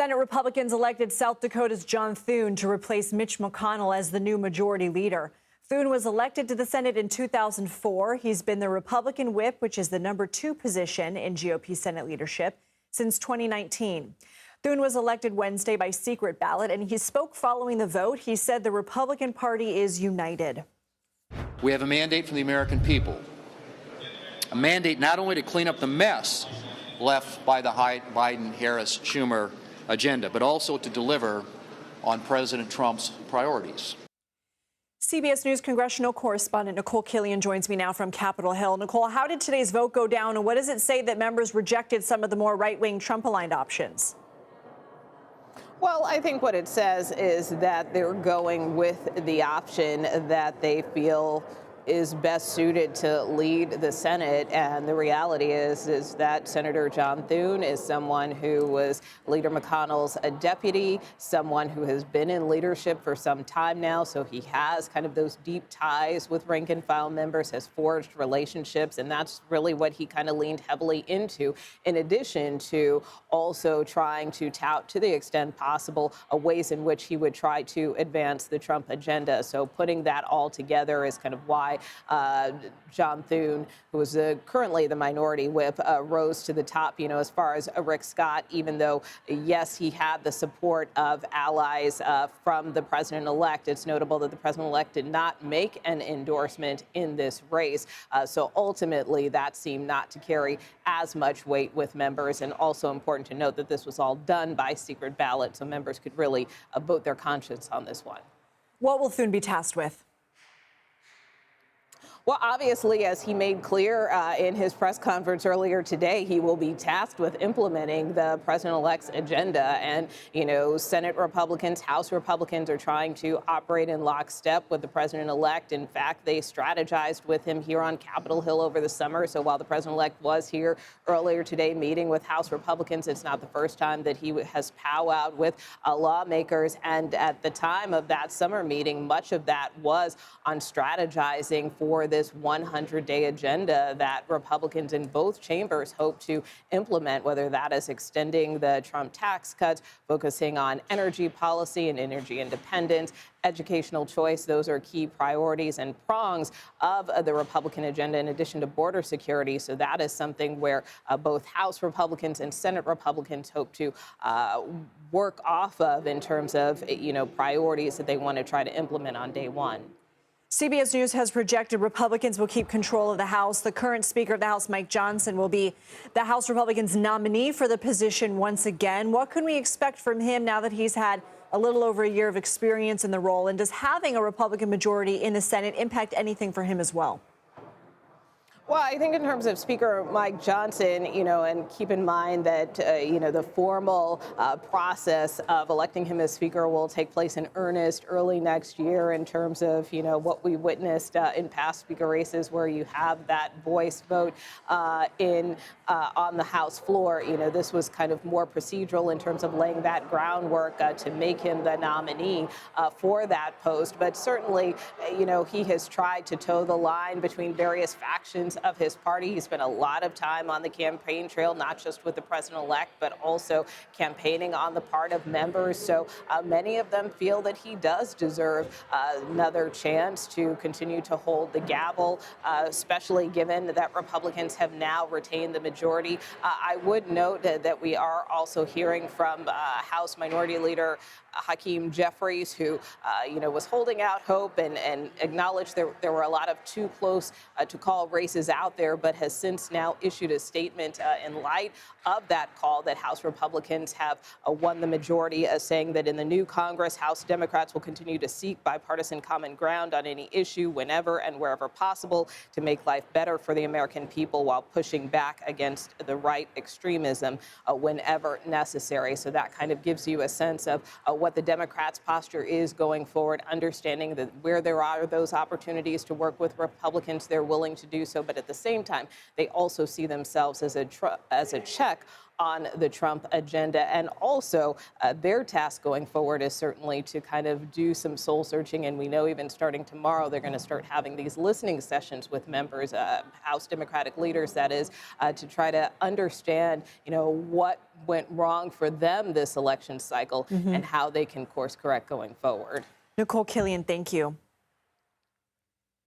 Senate Republicans elected South Dakota's John Thune to replace Mitch McConnell as the new majority leader. Thune was elected to the Senate in 2004. He's been the Republican whip, which is the #2 position in GOP Senate leadership, since 2019. Thune was elected Wednesday by secret ballot, and he spoke following the vote. He said the Republican Party is united. We have a mandate from the American people, a mandate not only to clean up the mess left by the Biden-Harris-Schumer agenda, but also to deliver on President Trump's priorities. CBS News congressional correspondent Nikole Killion joins me now from Capitol Hill. Nikole, how did today's vote go down, and what does it say that members rejected some of the more right-wing Trump-aligned options? Well, I think what it says is that they're going with the option that they feel is best suited to lead the Senate. And the reality is that Senator John Thune is someone who was Leader McConnell's deputy, someone who has been in leadership for some time now. So he has kind of those deep ties with rank and file members, has forged relationships. And that's really what he kind of leaned heavily into, in addition to also trying to tout, to the extent possible, ways in which he would try to advance the Trump agenda. So putting that all together is kind of why John Thune, who is currently the minority whip, rose to the top. As far as Rick Scott, even though, yes, he had the support of allies from the president-elect, it's notable that the president-elect did not make an endorsement in this race. So ultimately, that seemed not to carry as much weight with members. And also important to note that this was all done by secret ballot, so members could really vote their conscience on this one. What will Thune be tasked with? Well, obviously, as he made clear in his press conference earlier today, he will be tasked with implementing the president-elect's agenda. And, Senate Republicans, House Republicans are trying to operate in lockstep with the president-elect. In fact, they strategized with him here on Capitol Hill over the summer. So while the president-elect was here earlier today meeting with House Republicans, it's not the first time that he has powwowed with lawmakers. And at the time of that summer meeting, much of that was on strategizing for this 100-day agenda that Republicans in both chambers hope to implement, whether that is extending the Trump tax cuts, focusing on energy policy and energy independence, educational choice. Those are key priorities and prongs of the Republican agenda, in addition to border security. So that is something where both House Republicans and Senate Republicans hope to work off of in terms of, priorities that they want to try to implement on day one. CBS News has projected Republicans will keep control of the House. The current Speaker of the House, Mike Johnson, will be the House Republicans' nominee for the position once again. What can we expect from him now that he's had a little over a year of experience in the role? And does having a Republican majority in the Senate impact anything for him as well? Well, I think in terms of Speaker Mike Johnson, and keep in mind that, the formal process of electing him as Speaker will take place in earnest early next year in terms of, what we witnessed in past Speaker races where you have that voice vote on the House floor. This was kind of more procedural in terms of laying that groundwork to make him the nominee for that post. But certainly, he has tried to toe the line between various factions of his party. He spent a lot of time on the campaign trail, not just with the president-elect, but also campaigning on the part of members. So many of them feel that he does deserve another chance to continue to hold the gavel, especially given that Republicans have now retained the majority. I would note that we are also hearing from House Minority Leader Hakeem Jeffries, who, was holding out hope and acknowledged there were a lot of too close to call races out there, but has since now issued a statement in light of that call that House Republicans have won the majority, saying that in the new Congress, House Democrats will continue to seek bipartisan common ground on any issue whenever and wherever possible to make life better for the American people while pushing back against the right extremism whenever necessary. So that kind of gives you a sense of what the Democrats' posture is going forward, understanding that where there are those opportunities to work with Republicans, they're willing to do so. But but at the same time, they also see themselves as a check on the Trump agenda. And also, their task going forward is certainly to kind of do some soul searching. And we know even starting tomorrow, they're going to start having these listening sessions with members, House Democratic leaders, that is, to try to understand, what went wrong for them this election cycle and how they can course correct going forward. Nikole Killion, thank you.